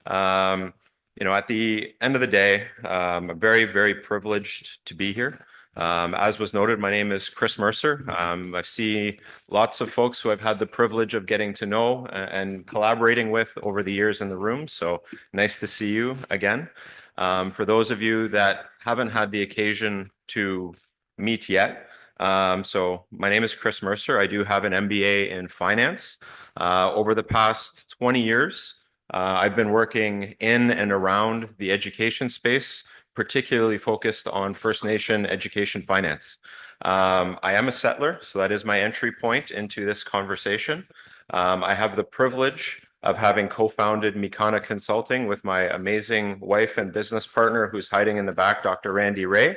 At the end of the day, I'm very, very privileged to be here. As was noted, my name is Chris Mercer. I see lots of folks who I've had the privilege of getting to know and collaborating with over the years in the room. So nice to see you again. For those of you that haven't had the occasion to meet yet, so my name is Chris Mercer. I do have an MBA in finance. Over the past 20 years, I've been working in and around the education space, particularly focused on First Nation education finance. I am a settler, so that is my entry point into this conversation. I have the privilege of having co-founded Mikana Consulting with my amazing wife and business partner who's hiding in the back, Dr. Randy Ray.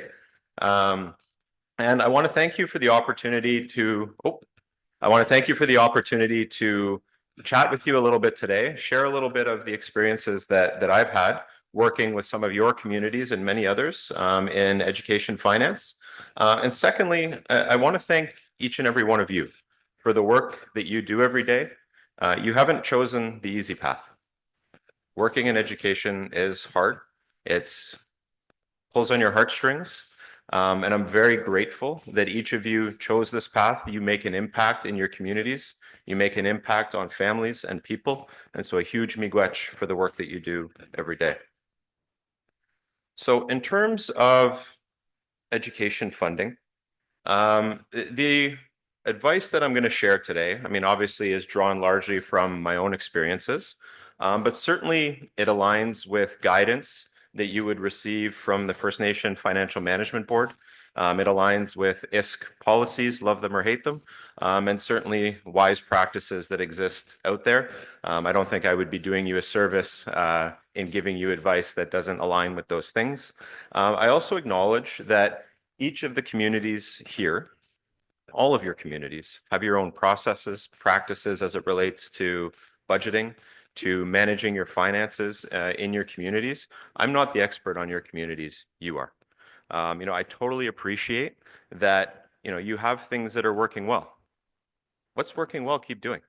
Um, and I want to thank you for the opportunity to, I want to thank you for the opportunity to chat with you a little bit today, share a little bit of the experiences that I've had working with some of your communities and many others in education finance. And secondly, I want to thank each and every one of you for the work that you do every day. You haven't chosen the easy path. Working in education is hard. It's pulls on your heartstrings. And I'm very grateful that each of you chose this path. You make an impact in your communities. You make an impact on families and people. And so a huge miigwech for the work that you do every day. So in terms of education funding, the advice that I'm going to share today, I mean, obviously is drawn largely from my own experiences, but certainly it aligns with guidance that you would receive from the First Nation Financial Management Board. It aligns with ISK policies, love them or hate them, and certainly wise practices that exist out there. I don't think I would be doing you a service in giving you advice that doesn't align with those things. I also acknowledge that each of the communities here, all of your communities, have your own processes, practices as it relates to budgeting, to managing your finances in your communities. I'm not the expert on your communities, you are. I totally appreciate that, you have things that are working well. What's working well, keep doing.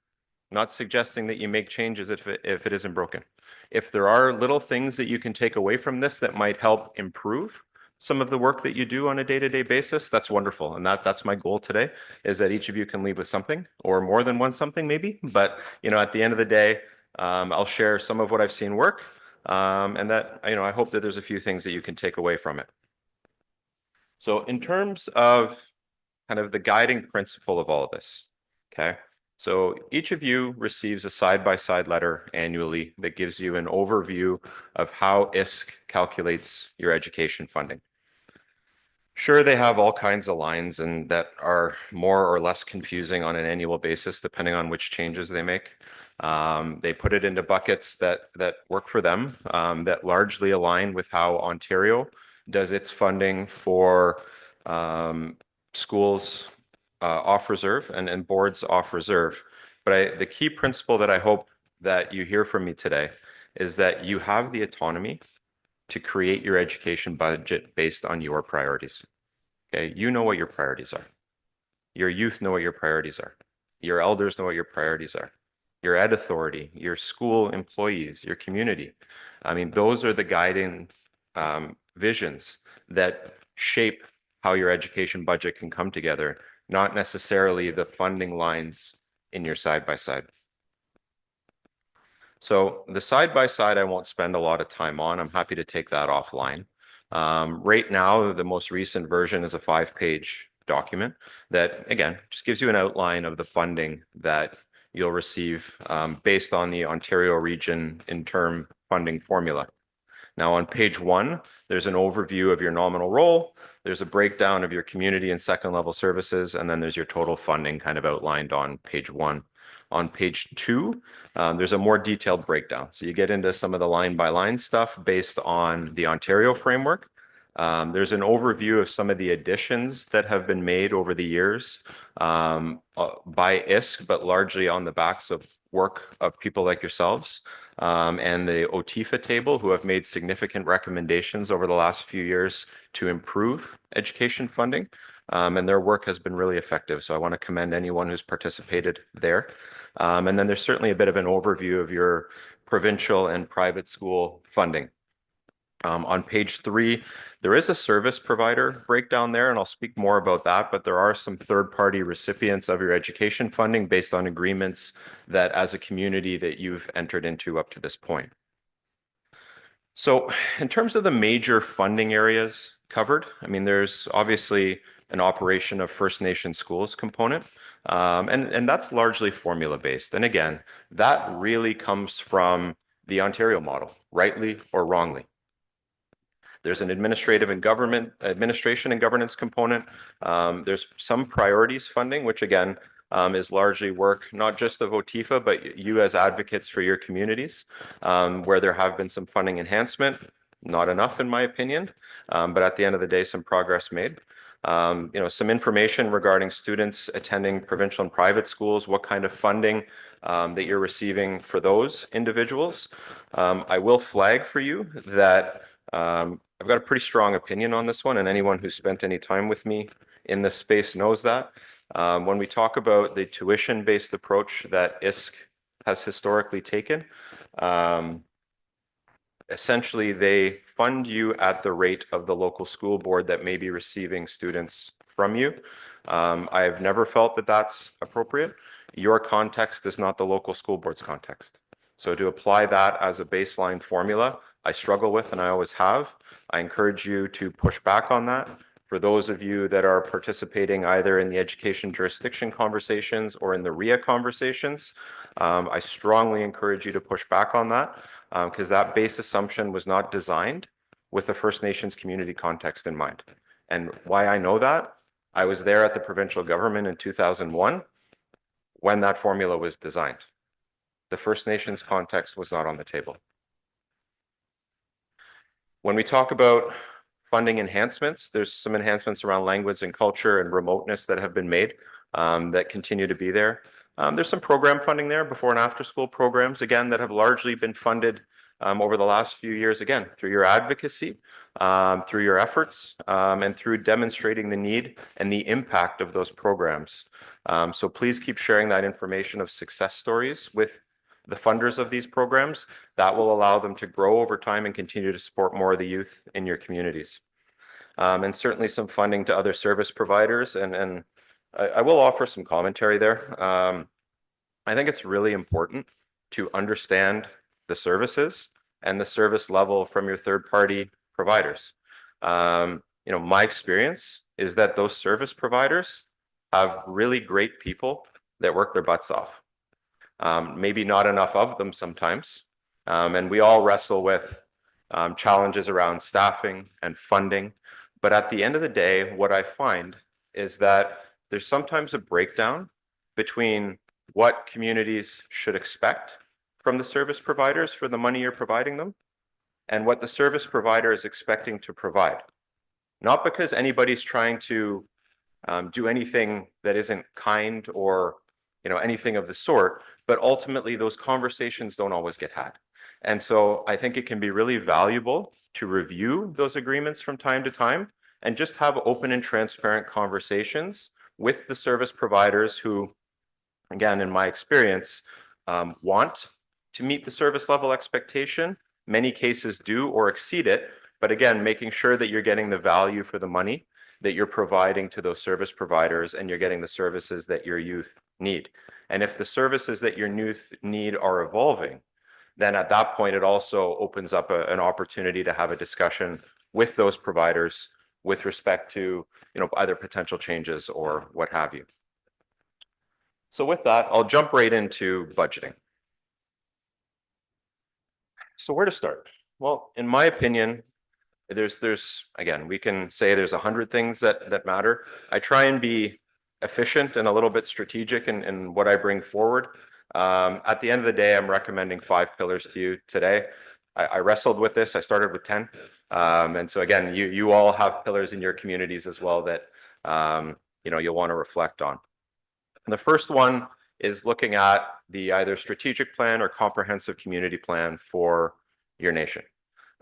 Not suggesting that you make changes if it isn't broken. If there are little things that you can take away from this that might help improve some of the work that you do on a day-to-day basis, that's wonderful. And that's my goal today, is that each of you can leave with something or more than one something maybe. But, at the end of the day, I'll share some of what I've seen work, and that, I hope that there's a few things that you can take away from it. So in terms of kind of the guiding principle of all of this, okay? So each of you receives a side-by-side letter annually that gives you an overview of how ISK calculates your education funding. Sure, they have all kinds of lines and that are more or less confusing on an annual basis, depending on which changes they make. They put it into buckets that work for them, that largely align with how Ontario does its funding for schools off reserve and boards off reserve. But the key principle that I hope that you hear from me today is that you have the autonomy to create your education budget based on your priorities. Okay, you know what your priorities are. Your youth know what your priorities are. Your elders know what your priorities are. Your ed authority, your school employees, your community. I mean, those are the guiding visions that shape how your education budget can come together, not necessarily the funding lines in your side-by-side. So the side-by-side I won't spend a lot of time on. I'm happy to take that offline. Right now, the most recent version is a 5-page document that, again, just gives you an outline of the funding that you'll receive based on the Ontario region interim funding formula. Now on page 1, there's an overview of your nominal role, there's a breakdown of your community and second level services, and then there's your total funding kind of outlined on page 1. On page 2, there's a more detailed breakdown. So you get into some of the line by line stuff based on the Ontario framework. There's an overview of some of the additions that have been made over the years by ISK, but largely on the backs of work of people like yourselves and the OTIFA table, who have made significant recommendations over the last few years to improve education funding. and their work has been really effective. So I want to commend anyone who's participated there. And then there's certainly a bit of an overview of your provincial and private school funding. On page 3, there is a service provider breakdown there, and I'll speak more about that, but there are some third-party recipients of your education funding based on agreements that as a community that you've entered into up to this point. So in terms of the major funding areas covered, I mean, there's obviously an operation of First Nation schools component, and that's largely formula based. And again, that really comes from the Ontario model, rightly or wrongly. There's an administration and governance component. There's some priorities funding, which again is largely work not just of OTIFA, but you as advocates for your communities, where there have been some funding enhancement, not enough in my opinion, but at the end of the day, some progress made. Some information regarding students attending provincial and private schools, what kind of funding that you're receiving for those individuals. I will flag for you that I've got a pretty strong opinion on this one, and anyone who's spent any time with me in this space knows that. When we talk about the tuition-based approach that ISK has historically taken, essentially they fund you at the rate of the local school board that may be receiving students from you. I have never felt that that's appropriate. Your context is not the local school board's context. So to apply that as a baseline formula, I struggle with, and I always have. I encourage you to push back on that. For those of you that are participating either in the education jurisdiction conversations or in the RIA conversations, I strongly encourage you to push back on that because that base assumption was not designed with the First Nations community context in mind. And why I know that, I was there at the provincial government in 2001 when that formula was designed. The First Nations context was not on the table. When we talk about funding enhancements, there's some enhancements around language and culture and remoteness that have been made that continue to be there. There's some program funding there, before and after school programs, again, that have largely been funded over the last few years, again, through your advocacy, through your efforts, and through demonstrating the need and the impact of those programs. So please keep sharing that information of success stories with the funders of these programs. That will allow them to grow over time and continue to support more of the youth in your communities. And certainly some funding to other service providers. And I will offer some commentary there. I think it's really important to understand the services and the service level from your third-party providers. My experience is that those service providers have really great people that work their butts off. Maybe not enough of them sometimes. And we all wrestle with challenges around staffing and funding. But at the end of the day, what I find is that there's sometimes a breakdown between what communities should expect from the service providers for the money you're providing them and what the service provider is expecting to provide. Not because anybody's trying to do anything that isn't kind or anything of the sort, but ultimately those conversations don't always get had. And so I think it can be really valuable to review those agreements from time to time and just have open and transparent conversations with the service providers who, again, in my experience, want to meet the service level expectation. Many cases do or exceed it, but again, making sure that you're getting the value for the money that you're providing to those service providers and you're getting the services that your youth need. And if the services that your youth need are evolving, then at that point, it also opens up an opportunity to have a discussion with those providers with respect to either potential changes or what have you. So with that, I'll jump right into budgeting. So where to start? Well, in my opinion, there's again, we can say there's 100 things that matter. I try and be efficient and a little bit strategic in what I bring forward. At the end of the day, I'm recommending 5 pillars to you today. I wrestled with this. I started with 10. And so again, you all have pillars in your communities as well that you'll want to reflect on. And the first one is looking at the either strategic plan or comprehensive community plan for your nation.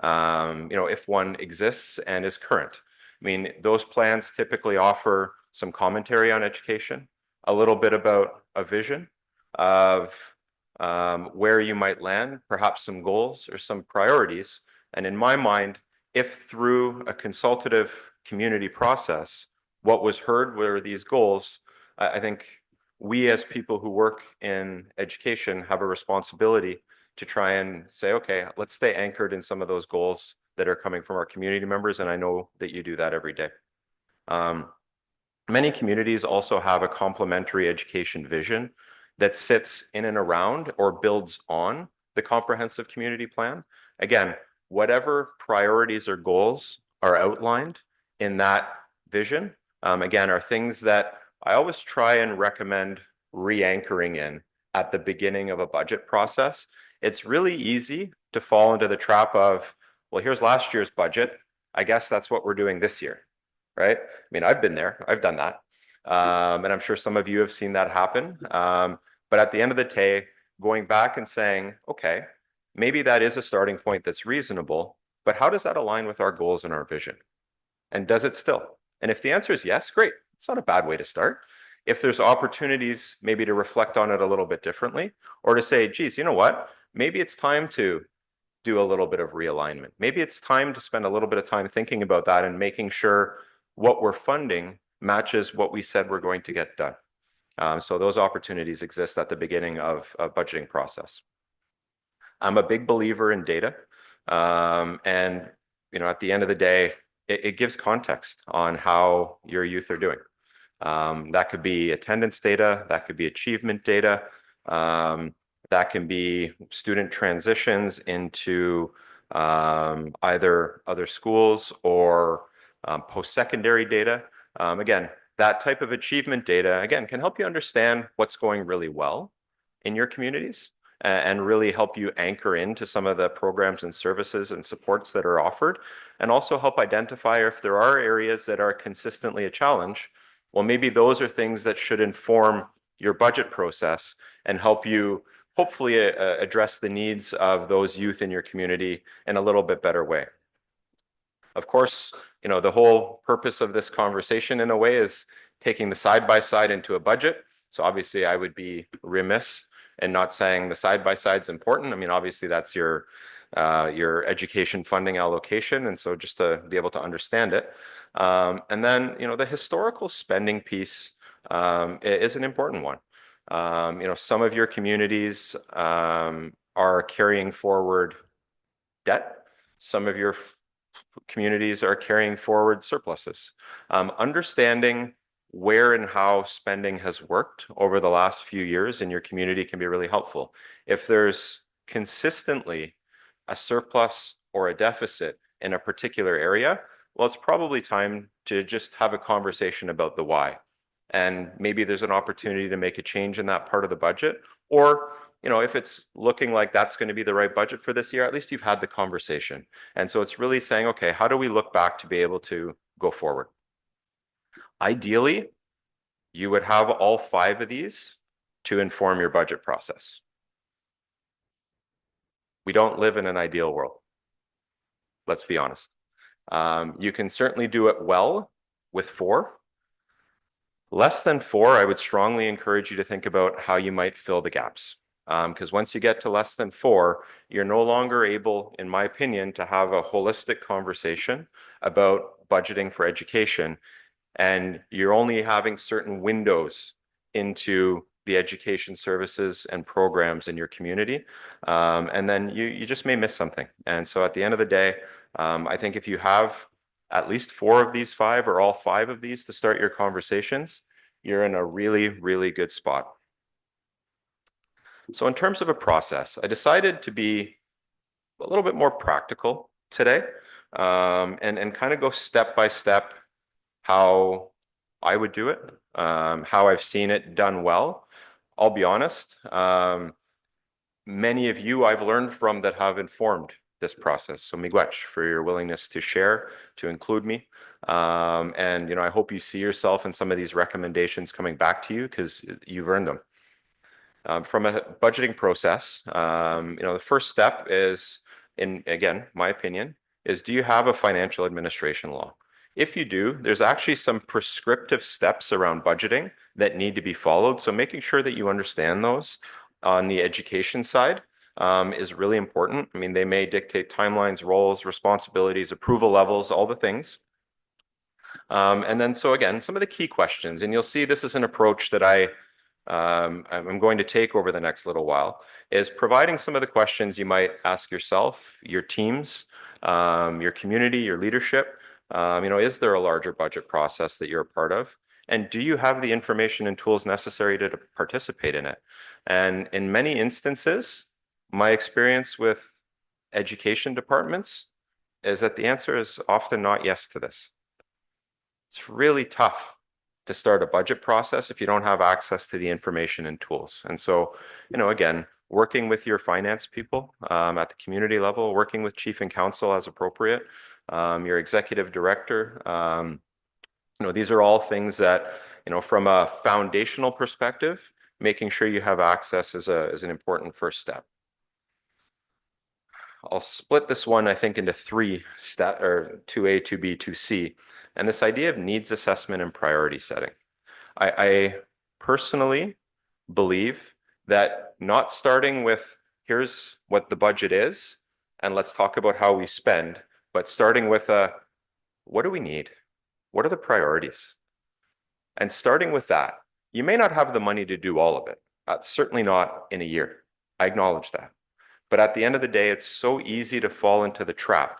If one exists and is current. I mean, those plans typically offer some commentary on education, a little bit about a vision of where you might land, perhaps some goals or some priorities. And in my mind, if through a consultative community process, what was heard were these goals, I think we as people who work in education have a responsibility to try and say, okay, let's stay anchored in some of those goals that are coming from our community members. And I know that you do that every day. Um, Many communities also have a complementary education vision that sits in and around or builds on the comprehensive community plan. Again, whatever priorities or goals are outlined in that vision, again, are things that I always try and recommend re-anchoring in at the beginning of a budget process. It's really easy to fall into the trap of, well, here's last year's budget. I guess that's what we're doing this year, right? I mean, I've been there, I've done that. And I'm sure some of you have seen that happen. But at the end of the day, going back and saying, okay, maybe that is a starting point that's reasonable, but how does that align with our goals and our vision? And does it still? And if the answer is yes, great. It's not a bad way to start. If there's opportunities maybe to reflect on it a little bit differently, or to say, geez, you know what? Maybe it's time to do a little bit of realignment. Maybe it's time to spend a little bit of time thinking about that and making sure what we're funding matches what we said we're going to get done. So those opportunities exist at the beginning of a budgeting process. I'm a big believer in data. And at the end of the day, it gives context on how your youth are doing. That could be attendance data, that could be achievement data, that can be student transitions into either other schools or post-secondary data. Again, that type of achievement data, again, can help you understand what's going really well in your communities and really help you anchor into some of the programs and services and supports that are offered, and also help identify if there are areas that are consistently a challenge. Well, maybe those are things that should inform your budget process and help you hopefully address the needs of those youth in your community in a little bit better way. Of course, the whole purpose of this conversation in a way is taking the side by side into a budget. So obviously I would be remiss in not saying the side by side is important. I mean, obviously that's your education funding allocation. And so just to be able to understand it. And then, the historical spending piece is an important one. Some of your communities are carrying forward debt. Some of your communities are carrying forward surpluses. Understanding where and how spending has worked over the last few years in your community can be really helpful. If there's consistently a surplus or a deficit in a particular area, well, it's probably time to just have a conversation about the why. And maybe there's an opportunity to make a change in that part of the budget. Or, if it's looking like that's going to be the right budget for this year, at least you've had the conversation. And so it's really saying, okay, how do we look back to be able to go forward? Ideally, you would have all 5 of these to inform your budget process. We don't live in an ideal world. Let's be honest. You can certainly do it well with 4. Less than 4, I would strongly encourage you to think about how you might fill the gaps. Because once you get to less than 4, you're no longer able, in my opinion, to have a holistic conversation about budgeting for education. And you're only having certain windows into the education services and programs in your community. And then you just may miss something. And so at the end of the day, I think if you have at least 4 of these 5 or all 5 of these to start your conversations, you're in a really, really good spot. So in terms of a process, I decided to be a little bit more practical today, and kind of go step by step how I would do it, how I've seen it done well. I'll be honest, many of you I've learned from that have informed this process. So miigwech for your willingness to share, to include me. And I hope you see yourself in some of these recommendations coming back to you because you've earned them. From a budgeting process, the first step is, again, my opinion, is do you have a financial administration law? If you do, there's actually some prescriptive steps around budgeting that need to be followed. So making sure that you understand those on the education side is really important. I mean, they may dictate timelines, roles, responsibilities, approval levels, all the things. And then, so again, some of the key questions, and you'll see this is an approach that I'm going to take over the next little while, is providing some of the questions you might ask yourself, your teams, your community, your leadership. Is there a larger budget process that you're a part of? And do you have the information and tools necessary to participate in it? And in many instances, my experience with education departments is that the answer is often not yes to this. It's really tough to start a budget process if you don't have access to the information and tools. And so, again, working with your finance people at the community level, working with chief and council as appropriate, your executive director, these are all things that, from a foundational perspective, making sure you have access is an important first step. I'll split this one, I think, into three or 2A, 2B, 2C, and this idea of needs assessment and priority setting. I personally believe that not starting with here's what the budget is, and let's talk about how we spend, but starting with what do we need? What are the priorities? And starting with that, you may not have the money to do all of it, certainly not in a year. I acknowledge that. But at the end of the day, it's so easy to fall into the trap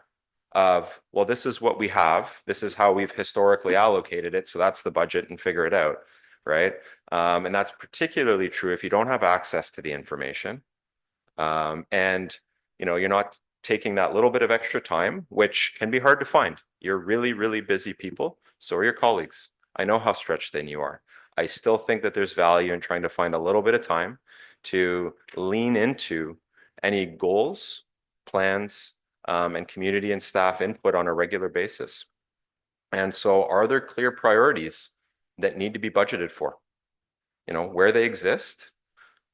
of, well, this is what we have. This is how we've historically allocated it. So that's the budget and figure it out, right? And that's particularly true if you don't have access to the information. And, you're not taking that little bit of extra time, which can be hard to find. You're really, really busy people. So are your colleagues. I know how stretched thin you are. I still think that there's value in trying to find a little bit of time to lean into any goals, plans, and community and staff input on a regular basis. And so are there clear priorities that need to be budgeted for? Where they exist?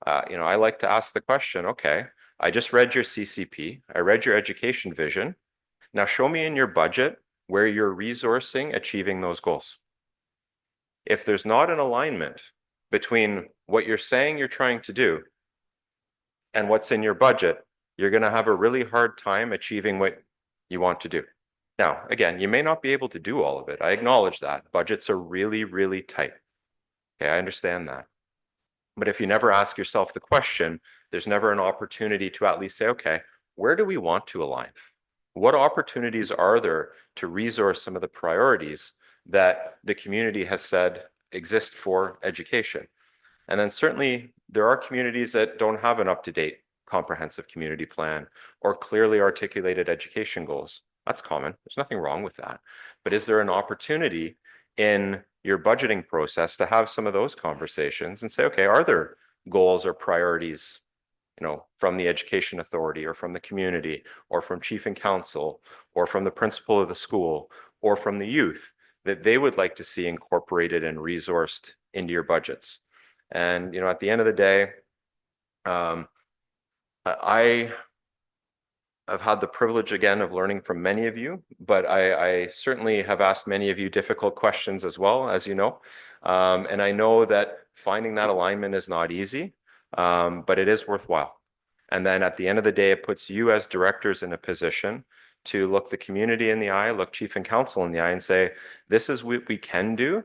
I like to ask the question, okay, I just read your CCP, I read your education vision. Now show me in your budget where you're resourcing achieving those goals. If there's not an alignment between what you're saying you're trying to do and what's in your budget, you're going to have a really hard time achieving what you want to do. Now, again, you may not be able to do all of it. I acknowledge that. Budgets are really, really tight. Okay, I understand that. But if you never ask yourself the question, there's never an opportunity to at least say, okay, where do we want to align? What opportunities are there to resource some of the priorities that the community has said exist for education? And then certainly there are communities that don't have an up-to-date comprehensive community plan or clearly articulated education goals. That's common. There's nothing wrong with that. But is there an opportunity in your budgeting process to have some of those conversations and say, okay, are there goals or priorities, from the education authority or from the community or from chief and council or from the principal of the school or from the youth that they would like to see incorporated and resourced into your budgets? And, at the end of the day, I have had the privilege again of learning from many of you, but I certainly have asked many of you difficult questions as well, as you know. And I know that finding that alignment is not easy, but it is worthwhile. And then at the end of the day, it puts you as directors in a position to look the community in the eye, look chief and council in the eye and say, this is what we can do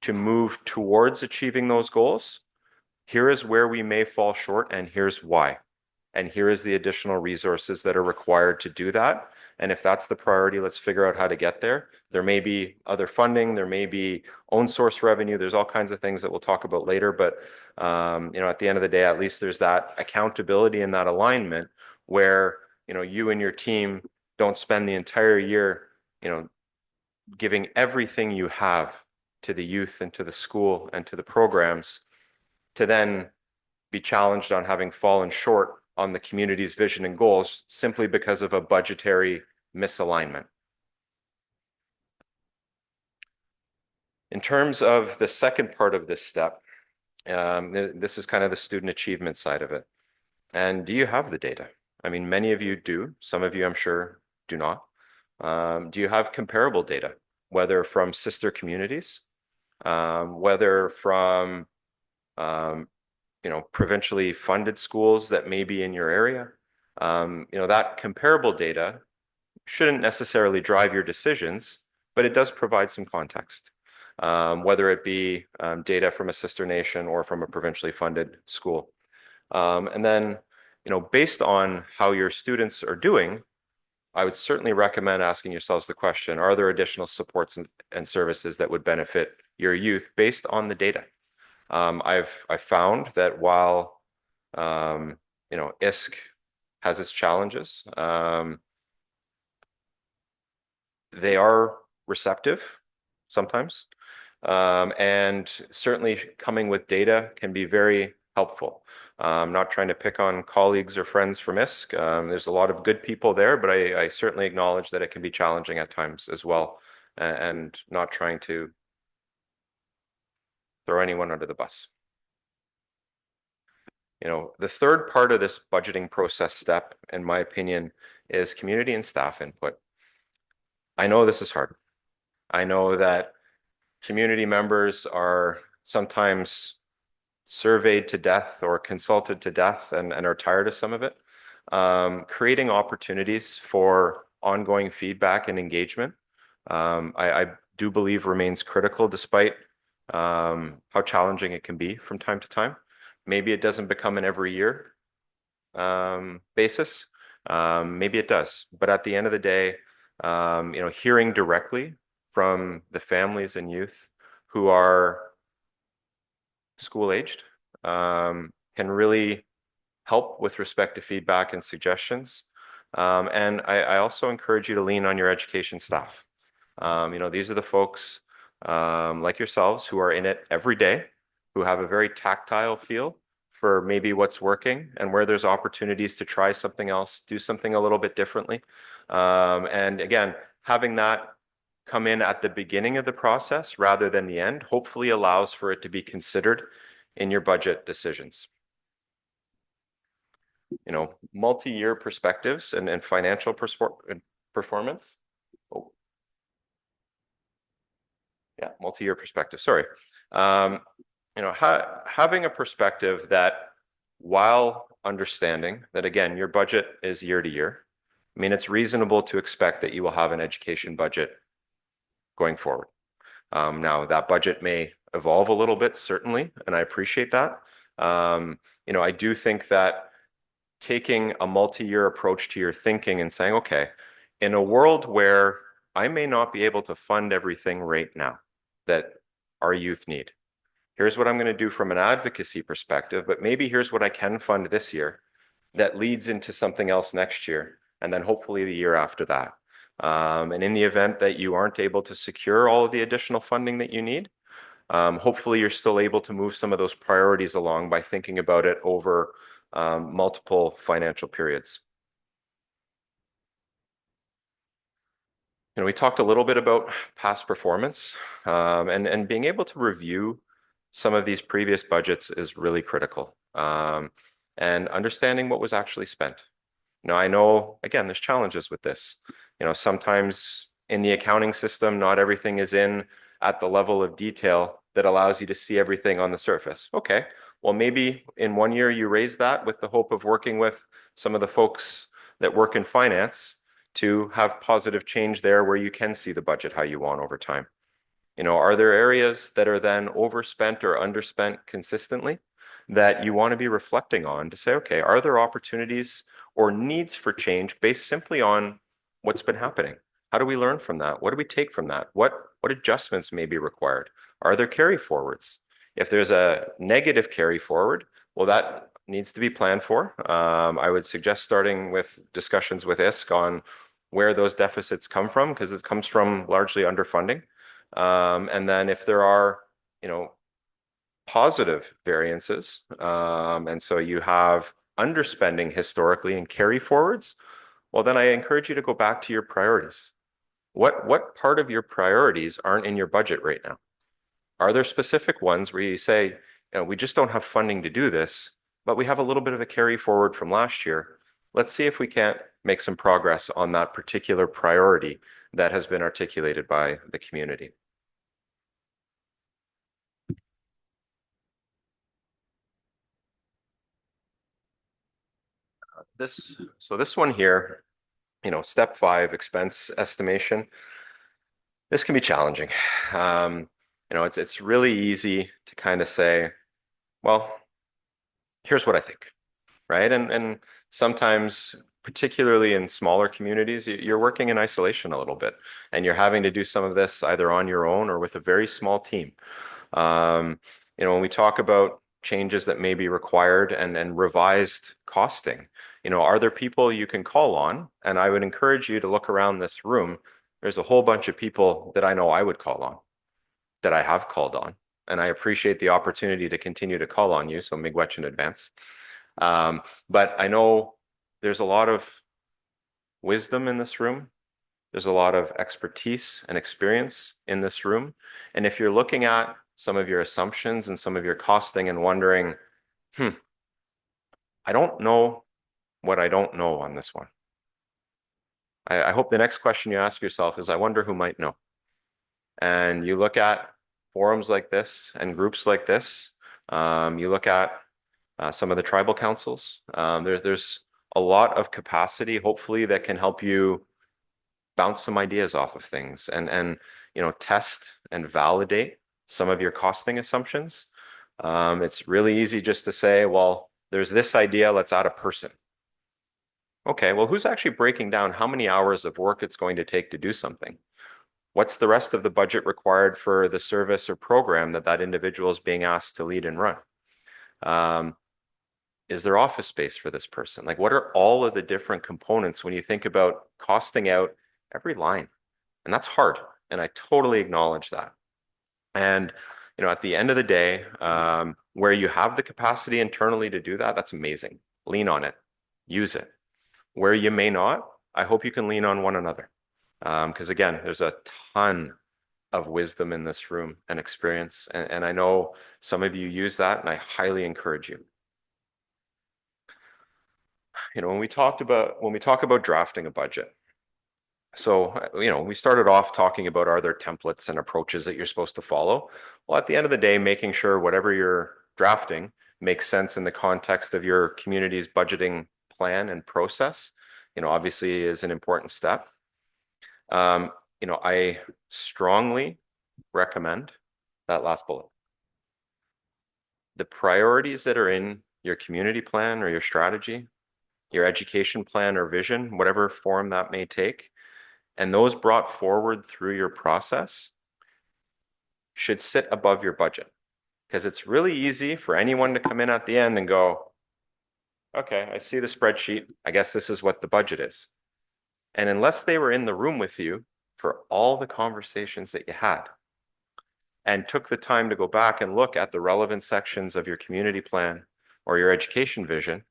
to move towards achieving those goals. Here is where we may fall short and here's why. And here is the additional resources that are required to do that. And if that's the priority, let's figure out how to get there. There may be other funding, there may be own source revenue. There's all kinds of things that we'll talk about later. But at the end of the day, at least there's that accountability and that alignment where you and your team don't spend the entire year giving everything you have to the youth and to the school and to the programs to then be challenged on having fallen short on the community's vision and goals simply because of a budgetary misalignment. In terms of the second part of this step, this is kind of the student achievement side of it. And do you have the data? I mean, many of you do. Some of you, I'm sure, do not. Do you have comparable data? whether from sister communities, whether from provincially funded schools that may be in your area. That comparable data shouldn't necessarily drive your decisions, but it does provide some context, whether it be data from a sister nation or from a provincially funded school. And then, based on how your students are doing, I would certainly recommend asking yourselves the question, are there additional supports and services that would benefit your youth based on the data? I've found that while ISK has its challenges, they are receptive sometimes, and certainly coming with data can be very helpful. I'm not trying to pick on colleagues or friends from ISK. There's a lot of good people there, but I certainly acknowledge that it can be challenging at times as well, and not trying to throw anyone under the bus. The third part of this budgeting process step, in my opinion, is community and staff input. I know this is hard. I know that community members are sometimes surveyed to death or consulted to death and are tired of some of it. Creating opportunities for ongoing feedback and engagement, I do believe remains critical despite how challenging it can be from time to time. Maybe it doesn't become an every year basis. Maybe it does. But at the end of the day, hearing directly from the families and youth who are school aged can really help with respect to feedback and suggestions. And I also encourage you to lean on your education staff. These are the folks like yourselves who are in it every day, who have a very tactile feel for maybe what's working and where there's opportunities to try something else, do something a little bit differently. And again, having that come in at the beginning of the process rather than the end, hopefully allows for it to be considered in your budget decisions. Multi-year perspectives and financial performance. Oh. Yeah, multi-year perspective, sorry. Having a perspective that while understanding that, again, your budget is year to year, it's reasonable to expect that you will have an education budget going forward. Now, that budget may evolve a little bit, certainly, and I appreciate that. I do think that taking a multi-year approach to your thinking and saying, okay, in a world where I may not be able to fund everything right now that our youth need, here's what I'm going to do from an advocacy perspective, but maybe here's what I can fund this year that leads into something else next year, and then hopefully the year after that. And in the event that you aren't able to secure all of the additional funding that you need, hopefully you're still able to move some of those priorities along by thinking about it over multiple financial periods. We talked a little bit about past performance, and being able to review some of these previous budgets is really critical. And understanding what was actually spent. Now, I know, again, there's challenges with this. Sometimes in the accounting system, not everything is in at the level of detail that allows you to see everything on the surface. Okay, well, maybe in one year you raise that with the hope of working with some of the folks that work in finance to have positive change there where you can see the budget how you want over time. Are there areas that are then overspent or underspent consistently that you want to be reflecting on to say, okay, are there opportunities or needs for change based simply on what's been happening? How do we learn from that? What do we take from that? What adjustments may be required? Are there carry forwards? If there's a negative carry forward, well, that needs to be planned for. I would suggest starting with discussions with ISK on where those deficits come from, because it comes from largely underfunding. And then if there are, positive variances, and so you have underspending historically and carry forwards, well, then I encourage you to go back to your priorities. What part of your priorities aren't in your budget right now? Are there specific ones where you say, we just don't have funding to do this, but we have a little bit of a carry forward from last year. Let's see if we can't make some progress on that particular priority that has been articulated by the community. This one here, step 5, expense estimation. This can be challenging. It's really easy to kind of say, well, here's what I think, right? And sometimes, particularly in smaller communities, you're working in isolation a little bit, and you're having to do some of this either on your own or with a very small team. Um, when we talk about changes that may be required and revised costing, are there people you can call on? And I would encourage you to look around this room. There's a whole bunch of people that I know I would call on, that I have called on. And I appreciate the opportunity to continue to call on you. So miigwech in advance. But I know there's a lot of wisdom in this room. There's a lot of expertise and experience in this room. And if you're looking at some of your assumptions and some of your costing and wondering, I don't know what I don't know on this one. I hope the next question you ask yourself is, I wonder who might know. And you look at forums like this and groups like this. You look at some of the tribal councils. There's a lot of capacity, hopefully, that can help you bounce some ideas off of things and test and validate some of your costing assumptions. It's really easy just to say, well, there's this idea, let's add a person. Okay, well, who's actually breaking down how many hours of work it's going to take to do something? What's the rest of the budget required for the service or program that individual is being asked to lead and run? Is there office space for this person? Like, what are all of the different components when you think about costing out every line? And that's hard. And I totally acknowledge that. And, at the end of the day, where you have the capacity internally to do that, that's amazing. Lean on it, use it. Where you may not, I hope you can lean on one another. Because again, there's a ton of wisdom in this room and experience. And I know some of you use that, and I highly encourage you. When we talk about drafting a budget, so we started off talking about, are there templates and approaches that you're supposed to follow? Well, at the end of the day, making sure whatever you're drafting makes sense in the context of your community's budgeting plan and process, obviously is an important step. I strongly recommend that last bullet. The priorities that are in your community plan or your strategy, your education plan or vision, whatever form that may take, and those brought forward through your process should sit above your budget. Because it's really easy for anyone to come in at the end and go, okay, I see the spreadsheet. I guess this is what the budget is. And unless they were in the room with you for all the conversations that you had and took the time to go back and look at the relevant sections of your community plan or your education vision,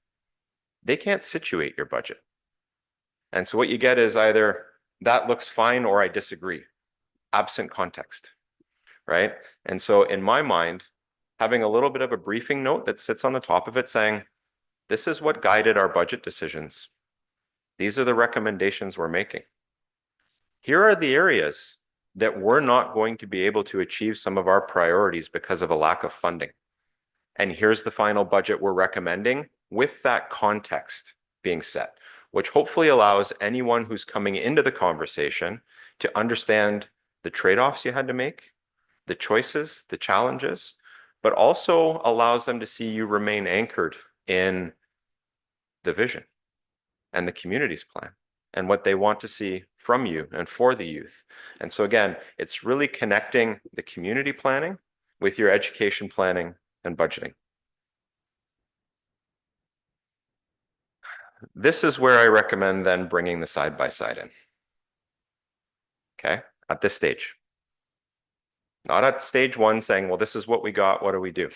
they can't situate your budget. And so what you get is either that looks fine or I disagree, absent context, right? And so in my mind, having a little bit of a briefing note that sits on the top of it saying, this is what guided our budget decisions. These are the recommendations we're making. Here are the areas that we're not going to be able to achieve some of our priorities because of a lack of funding. And here's the final budget we're recommending with that context being set, which hopefully allows anyone who's coming into the conversation to understand the trade-offs you had to make, the choices, the challenges, but also allows them to see you remain anchored in the vision and the community's plan and what they want to see from you and for the youth. And so again, it's really connecting the community planning with your education planning and budgeting. This is where I recommend then bringing the side-by-side in. Okay, at this stage. Not at stage 1 saying, well, this is what we got, what do we do?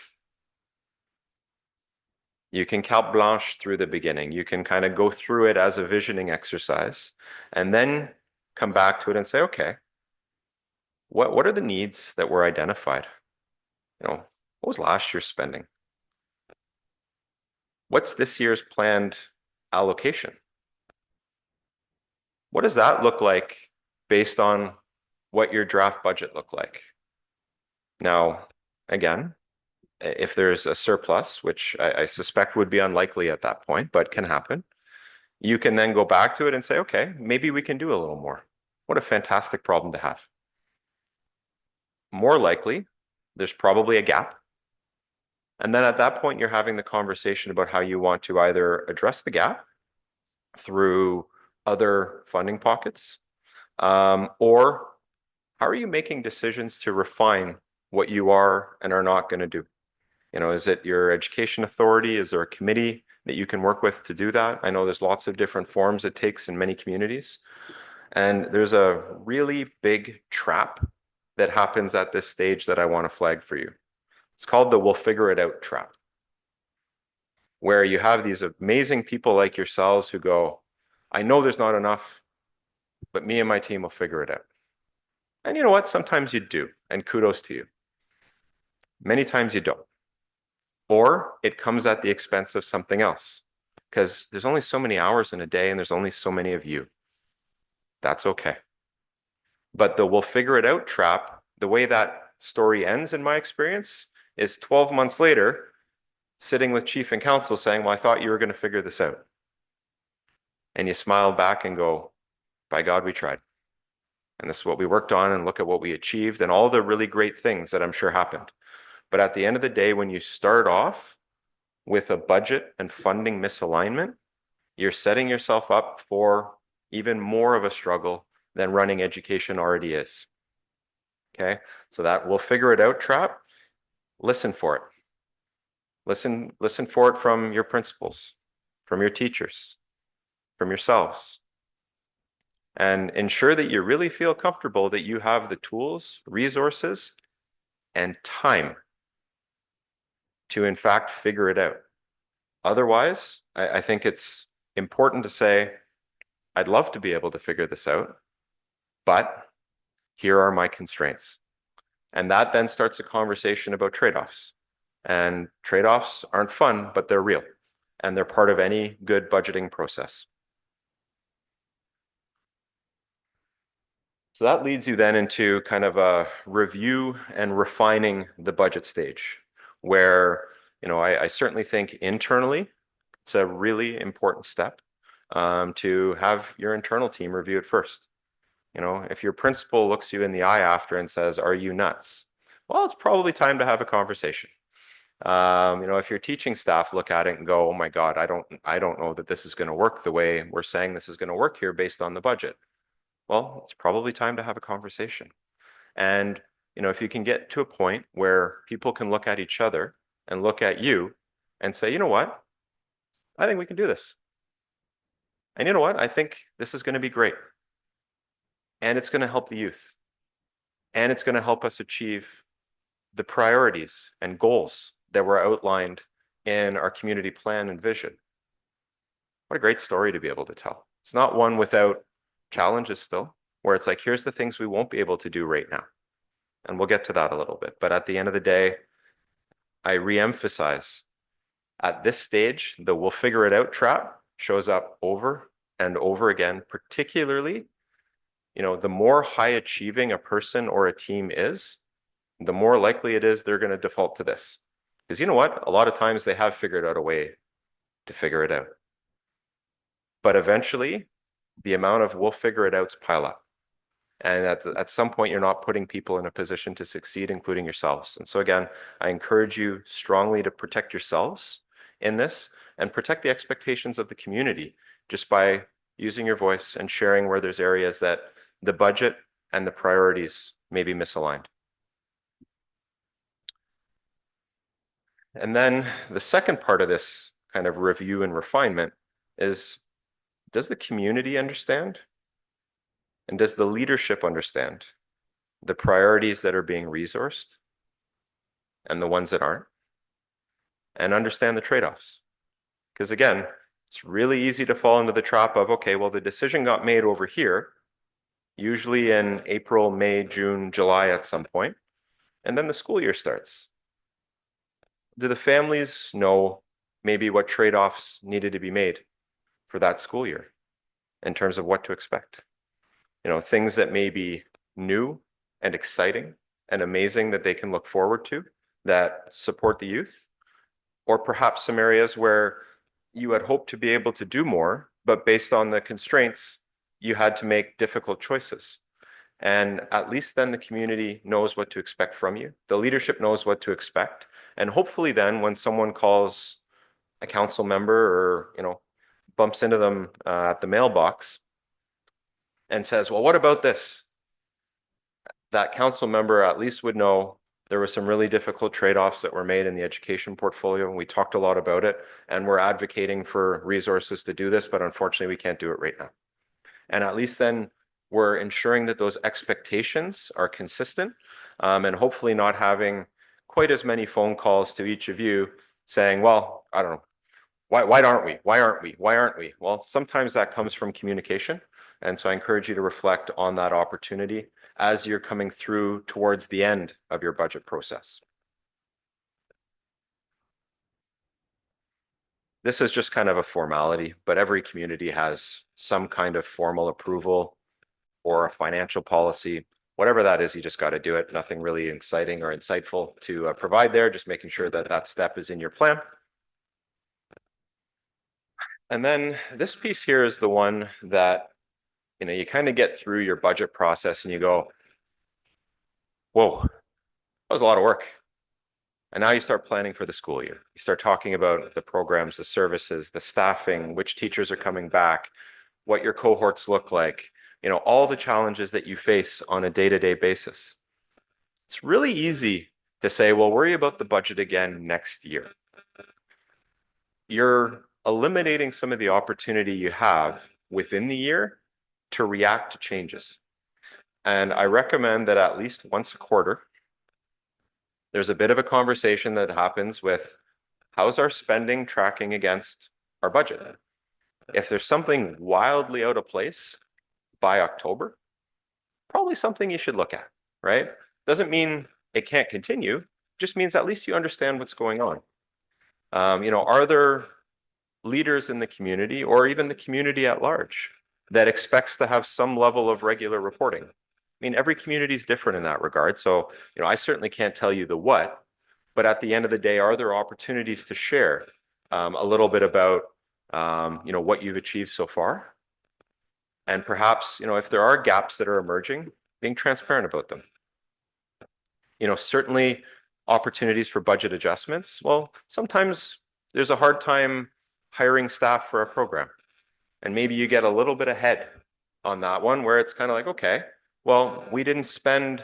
You can carte blanche through the beginning. You can kind of go through it as a visioning exercise and then come back to it and say, okay, what are the needs that were identified? What was last year's spending? What's this year's planned allocation? What does that look like based on what your draft budget looked like? Now, again, if there's a surplus, which I suspect would be unlikely at that point, but can happen, you can then go back to it and say, okay, maybe we can do a little more. What a fantastic problem to have. More likely, there's probably a gap. And then at that point, you're having the conversation about how you want to either address the gap through other funding pockets, or how are you making decisions to refine what you are and are not going to do? Is it your education authority? Is there a committee that you can work with to do that? I know there's lots of different forms it takes in many communities. And there's a really big trap that happens at this stage that I want to flag for you. It's called the we'll figure it out trap, where you have these amazing people like yourselves who go, I know there's not enough, but me and my team will figure it out. And you know what? Sometimes you do, and kudos to you. Many times you don't. Or it comes at the expense of something else because there's only so many hours in a day and there's only so many of you. That's okay. But the we'll figure it out trap, the way that story ends in my experience is 12 months later, sitting with chief and council saying, well, I thought you were going to figure this out. And you smile back and go, by God, we tried. And this is what we worked on and look at what we achieved and all the really great things that I'm sure happened. But at the end of the day, when you start off with a budget and funding misalignment, you're setting yourself up for even more of a struggle than running education already is. Okay, so that we'll figure it out trap. Listen for it. Listen for it from your principals, from your teachers, from yourselves. And ensure that you really feel comfortable that you have the tools, resources, and time to in fact figure it out. Otherwise, I think it's important to say, I'd love to be able to figure this out, but here are my constraints. And that then starts a conversation about trade-offs. And trade-offs aren't fun, but they're real. And they're part of any good budgeting process. So that leads you then into kind of a review and refining the budget stage, where I certainly think internally it's a really important step to have your internal team review it first. If your principal looks you in the eye after and says, "Are you nuts?" Well, it's probably time to have a conversation. If your teaching staff look at it and go, "Oh my God, I don't know that this is going to work the way we're saying this is going to work here based on the budget." Well, it's probably time to have a conversation. And if you can get to a point where people can look at each other and look at you and say, you know what? I think we can do this. And you know what? I think this is going to be great. And it's going to help the youth. And it's going to help us achieve the priorities and goals that were outlined in our community plan and vision. What a great story to be able to tell. It's not one without challenges still, where it's like, here's the things we won't be able to do right now. And we'll get to that a little bit. But at the end of the day, I reemphasize at this stage, the we'll figure it out trap shows up over and over again, particularly, the more high achieving a person or a team is, the more likely it is they're going to default to this. Because you know what? A lot of times they have figured out a way to figure it out. But eventually, the amount of we'll figure it outs pile up. And at some point, you're not putting people in a position to succeed, including yourselves. And so again, I encourage you strongly to protect yourselves in this and protect the expectations of the community just by using your voice and sharing where there's areas that the budget and the priorities may be misaligned. And then the second part of this kind of review and refinement is, does the community understand? And does the leadership understand the priorities that are being resourced and the ones that aren't? And understand the trade-offs. Because again, it's really easy to fall into the trap of, okay, well, the decision got made over here, usually in April, May, June, July at some point, and then the school year starts. Do the families know maybe what trade-offs needed to be made for that school year? in terms of what to expect. Things that may be new and exciting and amazing that they can look forward to that support the youth, or perhaps some areas where you had hoped to be able to do more, but based on the constraints, you had to make difficult choices. And at least then the community knows what to expect from you. The leadership knows what to expect. And hopefully then when someone calls a council member or, bumps into them at the mailbox and says, well, what about this? That council member at least would know there were some really difficult trade-offs that were made in the education portfolio. We talked a lot about it, and we're advocating for resources to do this, but unfortunately we can't do it right now. And at least then we're ensuring that those expectations are consistent, and hopefully not having quite as many phone calls to each of you saying, well, I don't know, why aren't we? Why aren't we? Why aren't we? Well, sometimes that comes from communication. And so I encourage you to reflect on that opportunity as you're coming through towards the end of your budget process. This is just kind of a formality, but every community has some kind of formal approval or a financial policy. Whatever that is, you just got to do it. Nothing really exciting or insightful to provide there, just making sure that that step is in your plan. And then this piece here is the one that, you kind of get through your budget process and you go, whoa, that was a lot of work. And now you start planning for the school year. You start talking about the programs, the services, the staffing, which teachers are coming back, what your cohorts look like, all the challenges that you face on a day-to-day basis. It's really easy to say, well, worry about the budget again next year. You're eliminating some of the opportunity you have within the year to react to changes. And I recommend that at least once a quarter, there's a bit of a conversation that happens with how's our spending tracking against our budget? If there's something wildly out of place by October, probably something you should look at, right? Doesn't mean it can't continue, just means at least you understand what's going on. Are there leaders in the community or even the community at large that expects to have some level of regular reporting? I mean, every community is different in that regard. So, I certainly can't tell you the what, but at the end of the day, are there opportunities to share a little bit about, what you've achieved so far? And perhaps, if there are gaps that are emerging, being transparent about them. Certainly opportunities for budget adjustments. Well, sometimes there's a hard time hiring staff for a program. And maybe you get a little bit ahead on that one where it's kind of like, okay, well, we didn't spend,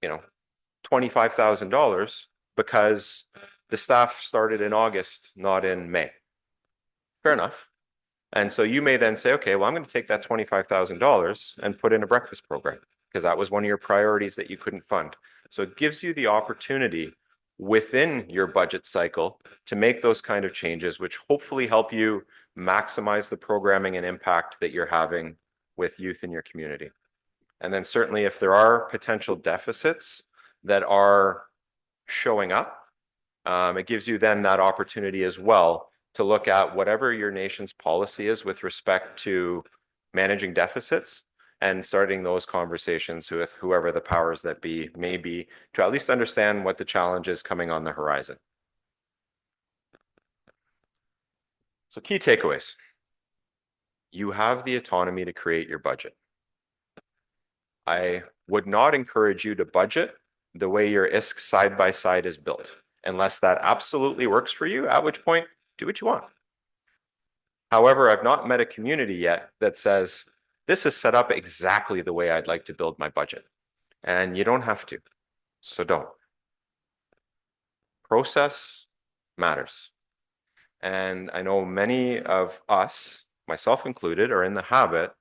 $25,000 because the staff started in August, not in May. Fair enough. And so you may then say, okay, well, I'm going to take that $25,000 and put in a breakfast program because that was one of your priorities that you couldn't fund. So it gives you the opportunity within your budget cycle to make those kind of changes, which hopefully help you maximize the programming and impact that you're having with youth in your community. And then certainly if there are potential deficits that are showing up, it gives you then that opportunity as well to look at whatever your nation's policy is with respect to managing deficits and starting those conversations with whoever the powers that be may be to at least understand what the challenge is coming on the horizon. So key takeaways. You have the autonomy to create your budget. I would not encourage you to budget the way your ISK side-by-side is built, unless that absolutely works for you, at which point, do what you want. However, I've not met a community yet that says, this is set up exactly the way I'd like to build my budget. And you don't have to, so don't. Process matters. And I know many of us, myself included, are in the habit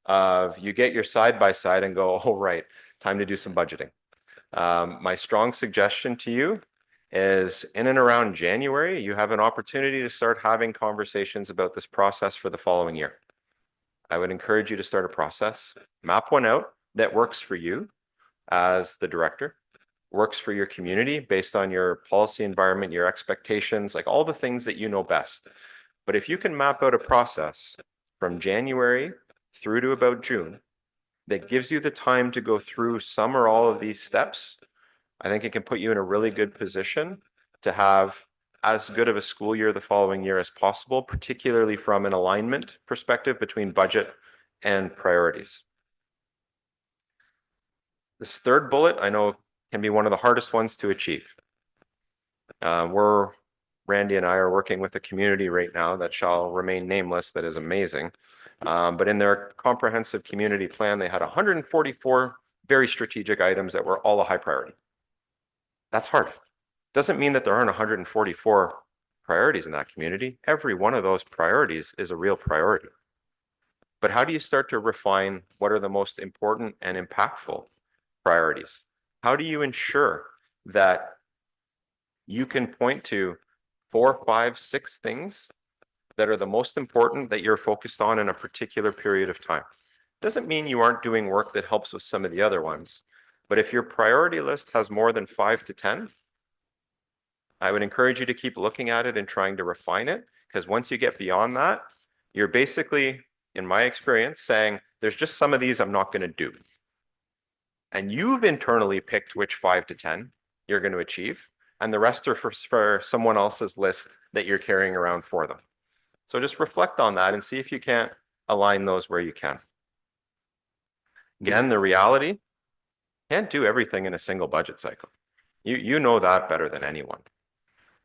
of you get your side-by-side and go, oh, right, time to do some budgeting. My strong suggestion to you is in and around January, you have an opportunity to start having conversations about this process for the following year. I would encourage you to start a process, map one out that works for you as the director, works for your community based on your policy environment, your expectations, like all the things that you know best. But if you can map out a process from January through to about June that gives you the time to go through some or all of these steps, I think it can put you in a really good position to have as good of a school year the following year as possible, particularly from an alignment perspective between budget and priorities. This third bullet, I know, can be one of the hardest ones to achieve. Randy and I are working with a community right now that shall remain nameless that is amazing. But in their comprehensive community plan, they had 144 very strategic items that were all a high priority. That's hard. Doesn't mean that there aren't 144 priorities in that community. Every one of those priorities is a real priority. But how do you start to refine what are the most important and impactful priorities? How do you ensure that you can point to 4, 5, 6 things that are the most important that you're focused on in a particular period of time? Doesn't mean you aren't doing work that helps with some of the other ones. But if your priority list has more than 5 to 10, I would encourage you to keep looking at it and trying to refine it, because once you get beyond that, you're basically, in my experience, saying, there's just some of these I'm not going to do. And you've internally picked which 5 to 10 you're going to achieve, and the rest are for someone else's list that you're carrying around for them. So just reflect on that and see if you can't align those where you can. Again, the reality, can't do everything in a single budget cycle. You know that better than anyone.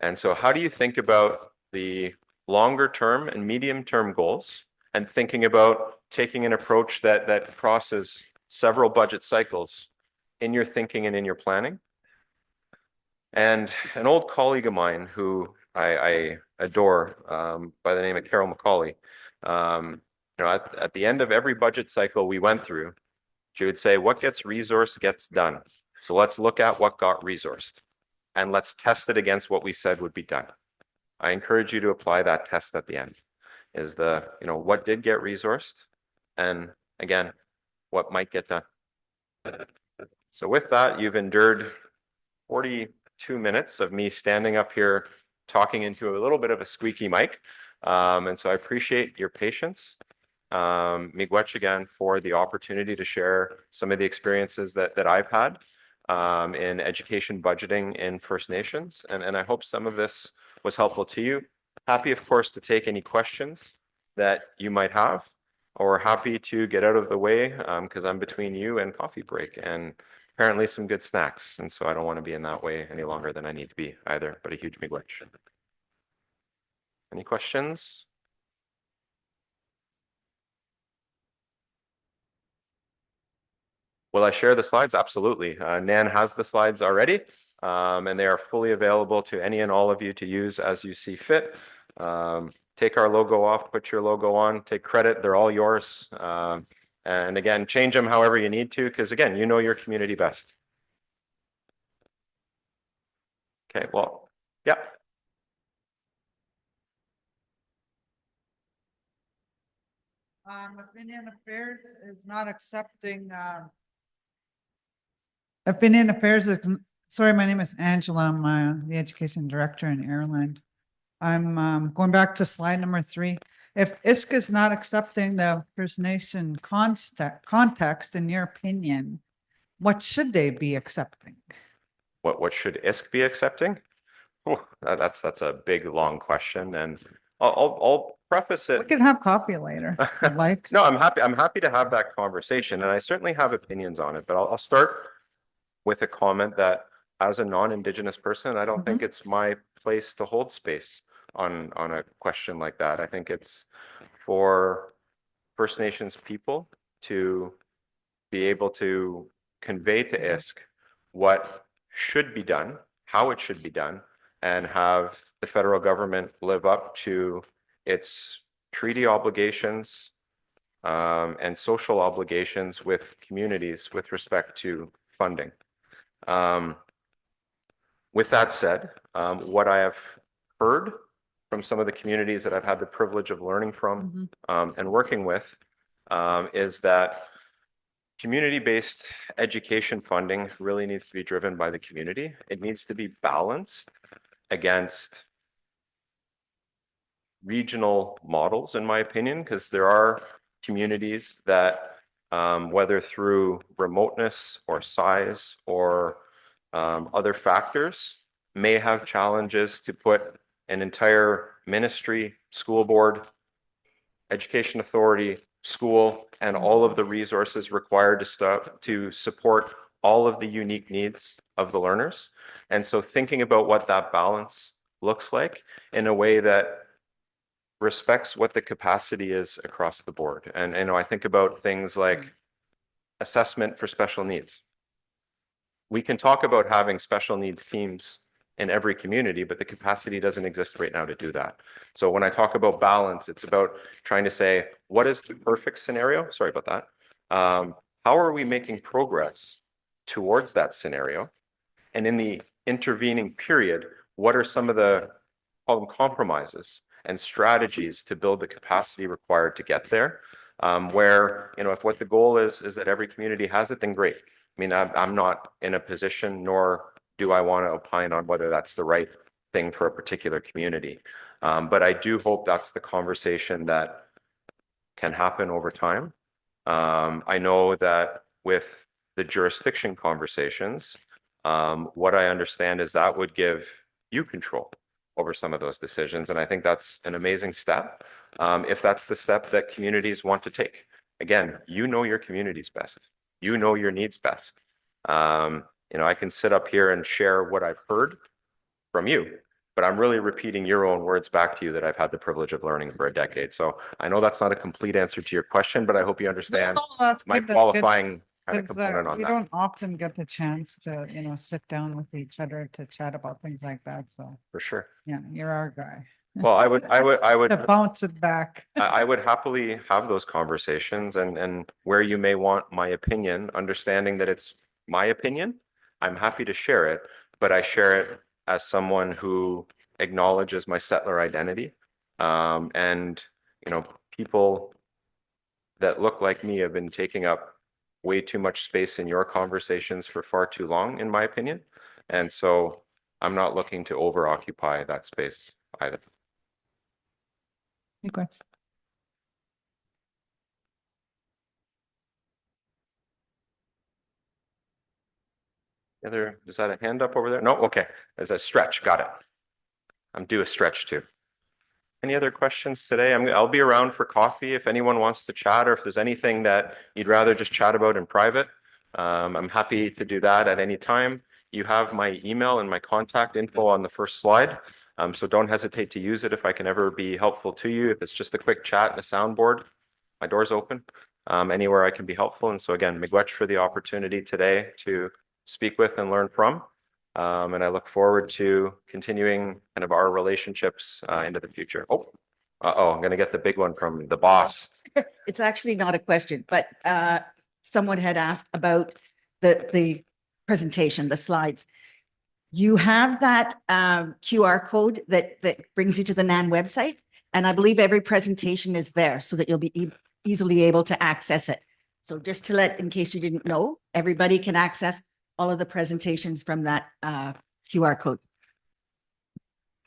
And so how do you think about the longer term and medium term goals and thinking about taking an approach that crosses several budget cycles in your thinking and in your planning? And an old colleague of mine who I adore by the name of Carol McCauley, at the end of every budget cycle we went through, she would say, what gets resourced gets done. So let's look at what got resourced and let's test it against what we said would be done. I encourage you to apply that test at the end. Is what did get resourced, and again, what might get done. So with that, you've endured 42 minutes of me standing up here talking into a little bit of a squeaky mic. And so I appreciate your patience. Miigwech again for the opportunity to share some of the experiences that I've had in education budgeting in First Nations. And I hope some of this was helpful to you. Happy, of course, to take any questions that you might have, or happy to get out of the way because I'm between you and coffee break and apparently some good snacks. And so I don't want to be in that way any longer than I need to be either, but a huge miigwech. Any questions? Will I share the slides? Absolutely. Nan has the slides already, and they are fully available to any and all of you to use as you see fit. Take our logo off, put your logo on, take credit. They're all yours. And again, change them however you need to, because again, you know your community best. Okay, well, yeah. Opinion Affairs is not accepting. Opinion Affairs is, sorry, my name is Angela. I'm the education director in Ireland. I'm going back to slide number 3. If ISK is not accepting the First Nation context, in your opinion, what should they be accepting? What should ISK be accepting? Oh, that's a big long question, and I'll preface it. We can have coffee later. Like No, I'm happy to have that conversation, and I certainly have opinions on it. But I'll start with a comment that, as a non-Indigenous person, I don't think it's my place to hold space on a question like that. I think it's for First Nations people to be able to convey to ISK what should be done, how it should be done, and have the federal government live up to its treaty obligations and social obligations with communities with respect to funding. With that said, what I have heard from some of the communities that I've had the privilege of learning from and working with is that community-based education funding really needs to be driven by the community. It needs to be balanced against regional models, in my opinion, because there are communities that, whether through remoteness or size or other factors, may have challenges to put an entire ministry, school board, education authority, school, and all of the resources required to support all of the unique needs of the learners. And so thinking about what that balance looks like in a way that respects what the capacity is across the board. And I think about things like assessment for special needs. We can talk about having special needs teams in every community, but the capacity doesn't exist right now to do that. So when I talk about balance, it's about trying to say, what is the perfect scenario? Sorry about that. How are we making progress towards that scenario? And in the intervening period, what are some of the, call them, compromises and strategies to build the capacity required to get there? Where, if what the goal is that every community has it, then great. I mean, I'm not in a position, nor do I want to opine on whether that's the right thing for a particular community. But I do hope that's the conversation that can happen over time. I know that with the jurisdiction conversations, what I understand is that would give you control over some of those decisions. And I think that's an amazing step. If that's the step that communities want to take. Again, you know your communities best. You know your needs best. I can sit up here and share what I've heard from you, but I'm really repeating your own words back to you that I've had the privilege of learning for a decade. So I know that's not a complete answer to your question, but I hope you understand No, that's my good, that's good. qualifying kind of Because component on we that. don't often get the chance to, sit down with each other to chat about things like that. So, For sure. yeah, you're our guy. Well, To bounce it back. I would happily have those conversations and where you may want my opinion, understanding that it's my opinion, I'm happy to share it, but I share it as someone who acknowledges my settler identity. And, people that look like me have been taking up way too much space in your conversations for far too long, in my opinion. And so I'm not looking to over occupy that space either. Okay. Is that a hand up over there? No, okay. There's a stretch. Got it. I'm due a stretch too. Any other questions today? I'll be around for coffee if anyone wants to chat, or if there's anything that you'd rather just chat about in private. I'm happy to do that at any time. You have my email and my contact info on the first slide. So don't hesitate to use it if I can ever be helpful to you. If it's just a quick chat and a soundboard, my door's open. Anywhere I can be helpful. And so again, miigwech for the opportunity today to speak with and learn from. And I look forward to continuing kind of our relationships into the future. I'm going to get the big one from the boss. It's actually not a question, but someone had asked about the presentation, the slides. You have that QR code that brings you to the NAN website, and I believe every presentation is there so that you'll be easily able to access it. So just to in case you didn't know, everybody can access all of the presentations from that QR code.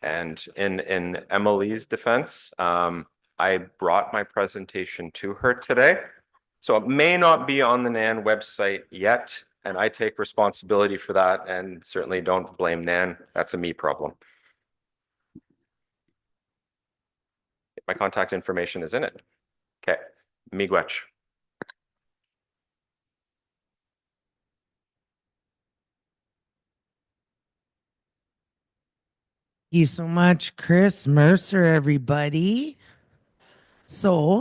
And in Emily's defense, I brought my presentation to her today. So it may not be on the NAN website yet, and I take responsibility for that, and certainly don't blame NAN. That's a me problem. My contact information is in it. Okay, miigwech. Thank you so much, Chris Mercer, everybody. So